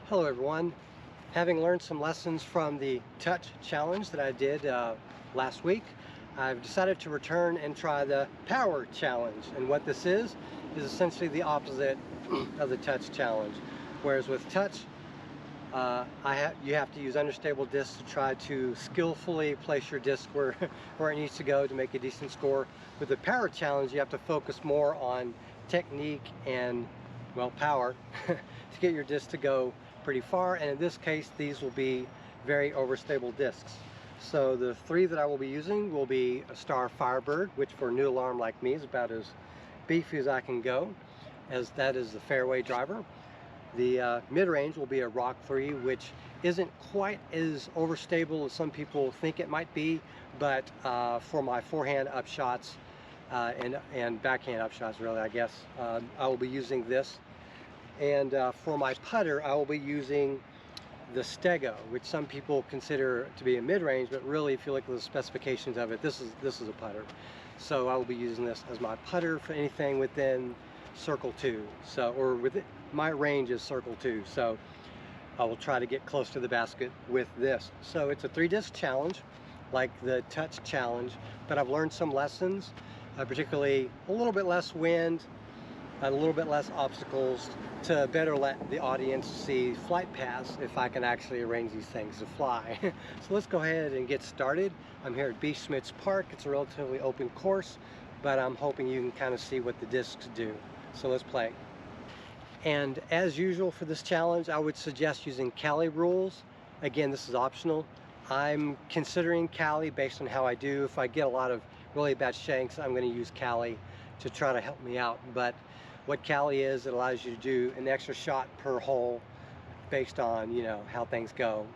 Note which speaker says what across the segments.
Speaker 1: Hello everyone. Having learned some lessons from the touch challenge that I did last week, I've decided to return and try the power challenge. And what this is essentially the opposite of the touch challenge. Whereas with touch, you have to use understable discs to try to skillfully place your disc where it needs to go to make a decent score. With the power challenge, you have to focus more on technique and, well, power to get your disc to go pretty far. And in this case, these will be very overstable discs. So the three that I will be using will be a Star Firebird, which for a new alarm like me is about as beefy as I can go, as that is the fairway driver. The mid-range will be a Rock 3, which isn't quite as overstable as some people think it might be, but for my forehand upshots and backhand upshots, really, I guess, I will be using this. And for my putter, I will be using the Stego, which some people consider to be a mid-range, but really, if you look at the specifications of it, this is a putter. So I will be using this as my putter for anything within circle 2. So, or with it, my range is circle 2. So I will try to get close to the basket with this. So it's a 3-disc challenge, like the touch challenge, but I've learned some lessons, particularly a little bit less wind, a little bit less obstacles, to better let the audience see flight paths if I can actually arrange these things to fly. So let's go ahead and get started. I'm here at B. Schmitz Park. It's a relatively open course, but I'm hoping you can kind of see what the discs do. So let's play. And as usual for this challenge, I would suggest using Cali rules. Again, this is optional. I'm considering Cali based on how I do. If I get a lot of really bad shanks, I'm going to use Cali to try to help me out. But what Cali is, it allows you to do an extra shot per hole based on, you know, how things go.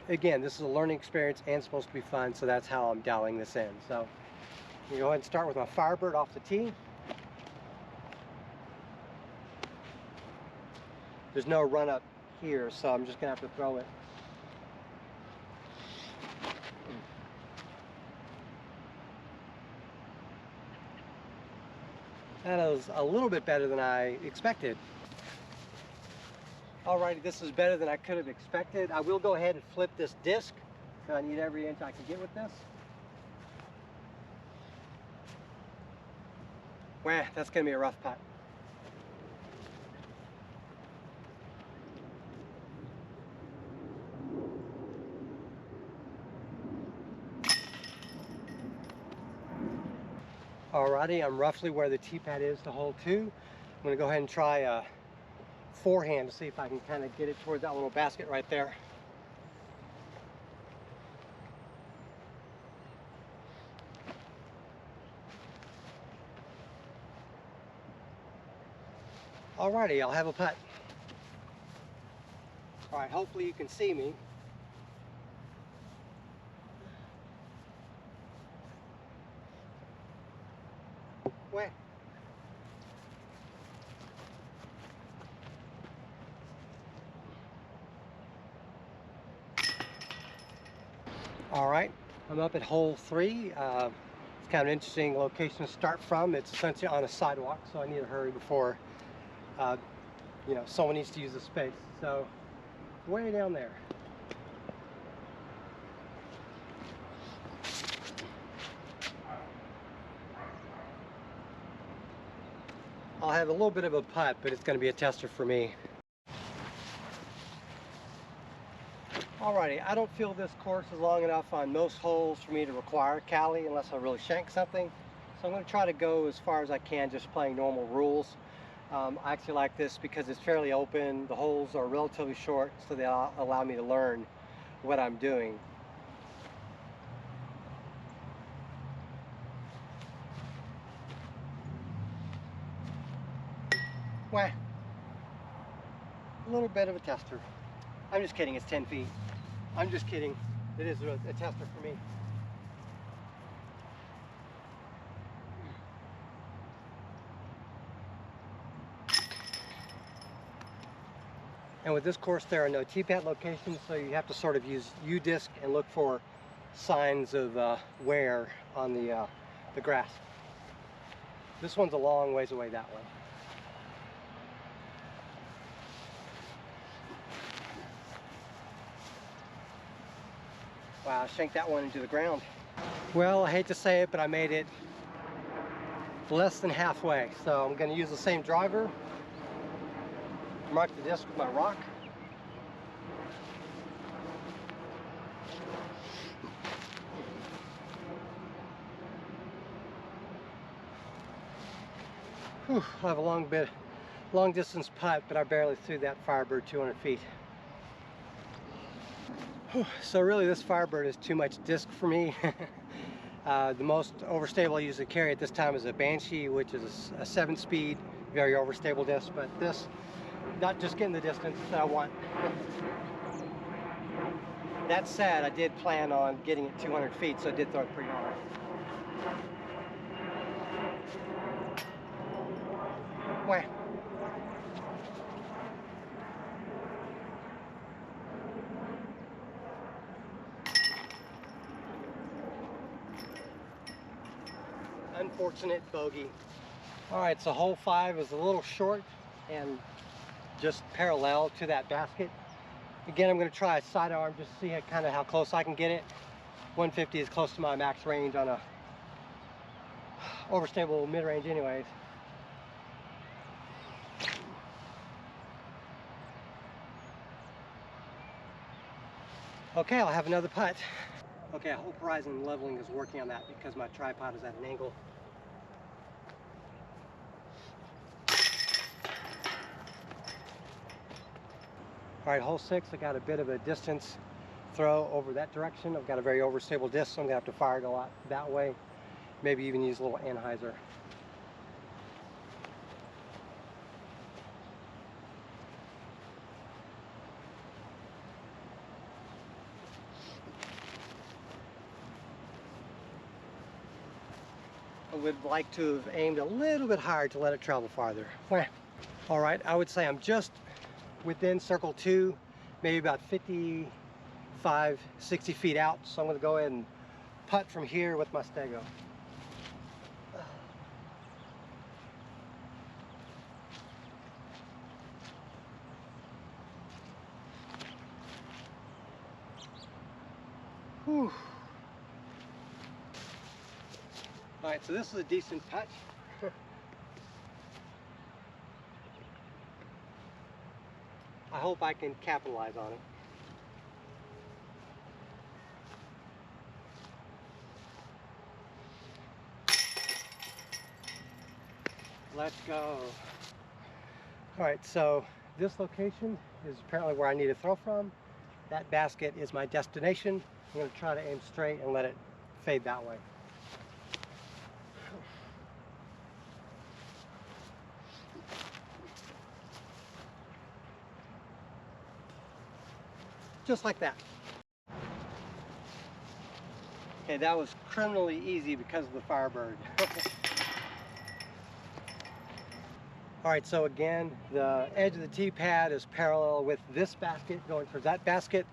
Speaker 1: Again, this is a learning experience and supposed to be fun, so that's how I'm dialing this in. So I'm gonna go ahead and start with my Firebird off the tee. There's no run up here, so I'm just gonna have to throw it. That was a little bit better than I expected. Alrighty, this is better than I could have expected. I will go ahead and flip this disc, because I need every inch I can get with this. Wah, that's going to be a rough putt. Alrighty, I'm roughly where the tee pad is to hole 2. I'm going to go ahead and try a forehand to see if I can kind of get it toward that little basket right there. Alrighty, I'll have a putt. Alright, hopefully you can see me. Wait. Alright, I'm up at hole 3. It's kind of an interesting location to start from. It's essentially on a sidewalk, so I need to hurry before you know, someone needs to use the space. So, way down there. I'll have a little bit of a putt, but it's going to be a tester for me. Alrighty, I don't feel this course is long enough on most holes for me to require Cali unless I really shank something. So I'm going to try to go as far as I can just playing normal rules. I actually like this because it's fairly open. The holes are relatively short, so they allow me to learn what I'm doing. Wah. A little bit of a tester. I'm just kidding, it's 10 feet. I'm just kidding. It is a tester for me. And with this course, there are no tee pad locations, so you have to sort of use U-disc and look for signs of wear on the grass. This one's a long ways away that way. Wow, I shanked that one into the ground. Well, I hate to say it, but I made it less than halfway. So I'm going to use the same driver, mark the disc with my rock. Whew, I have a long distance putt, but I barely threw that Firebird 200 feet. Whew, so really this Firebird is too much disc for me. The most overstable I usually carry at this time is a Banshee, which is a 7-speed, very overstable disc, but this, not just getting the distance that I want. That said, I did plan on getting it 200 feet, so I did throw it pretty hard. Wah. Unfortunate bogey. All right, so hole 5 is a little short and just parallel to that basket. Again, I'm going to try a sidearm just to see kind of how close I can get it. 150 is close to my max range on a overstable mid-range anyways. Okay, I'll have another putt. Okay, I hope horizon leveling is working on that because my tripod is at an angle. All right, hole 6, I got a bit of a distance throw over that direction. I've got a very overstable disc, so I'm gonna have to fire it a lot that way. Maybe even use a little anhyzer. I would like to have aimed a little bit higher to let it travel farther. All right, I would say I'm just within circle 2, maybe about 55, 60 feet out. So I'm going to go ahead and putt from here with my stego. Whew. All right, so this is a decent putt. I hope I can capitalize on it. Let's go. All right, so this location is apparently where I need to throw from. That basket is my destination. I'm going to try to aim straight and let it fade that way. Just like that. Okay, that was criminally easy because of the Firebird. All right, so again, the edge of the tee pad is parallel with this basket going towards that basket.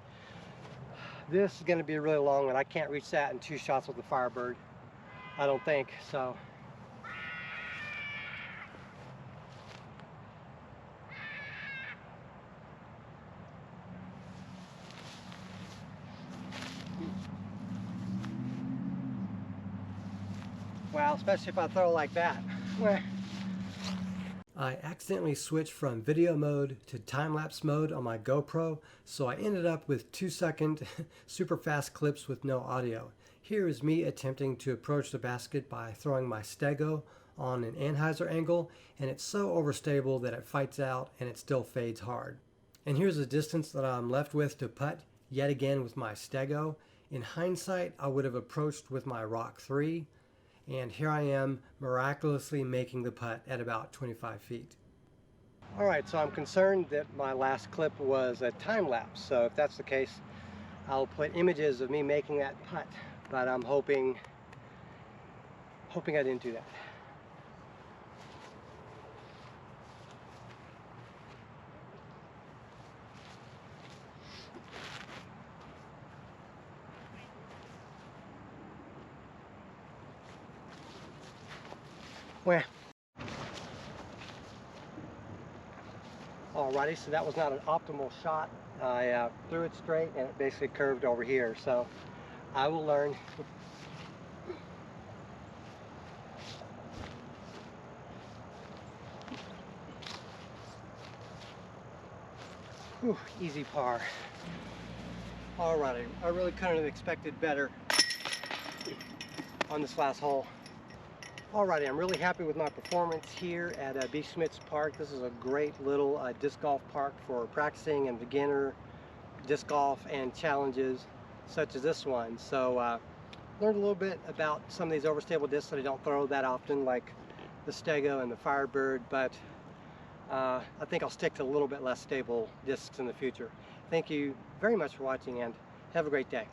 Speaker 1: This is going to be a really long one. I can't reach that in 2 shots with the Firebird, I don't think, so. Wow, especially if I throw like that. I accidentally switched from video mode to time-lapse mode on my GoPro, so I ended up with 2-second super fast clips with no audio. Here is me attempting to approach the basket by throwing my stego on an anhyzer angle, and it's so overstable that it fights out and it still fades hard. And here's the distance that I'm left with to putt, yet again with my stego. In hindsight, I would have approached with my Rock 3, and here I am miraculously making the putt at about 25 feet. All right, so I'm concerned that my last clip was a time lapse. So if that's the case, I'll put images of me making that putt, but I'm hoping I didn't do that. Well, alrighty, so that was not an optimal shot. I threw it straight and it basically curved over here. So I will learn. Whew, easy par. Alrighty, I really couldn't have expected better on this last hole. Alrighty, I'm really happy with my performance here at B. Schmitz Park. This is a great little disc golf park for practicing and beginner disc golf and challenges such as this one. So learned a little bit about some of these overstable discs that I don't throw that often, like the Stego and the Firebird, but I think I'll stick to a little bit less stable discs in the future. Thank you very much for watching, and have a great day.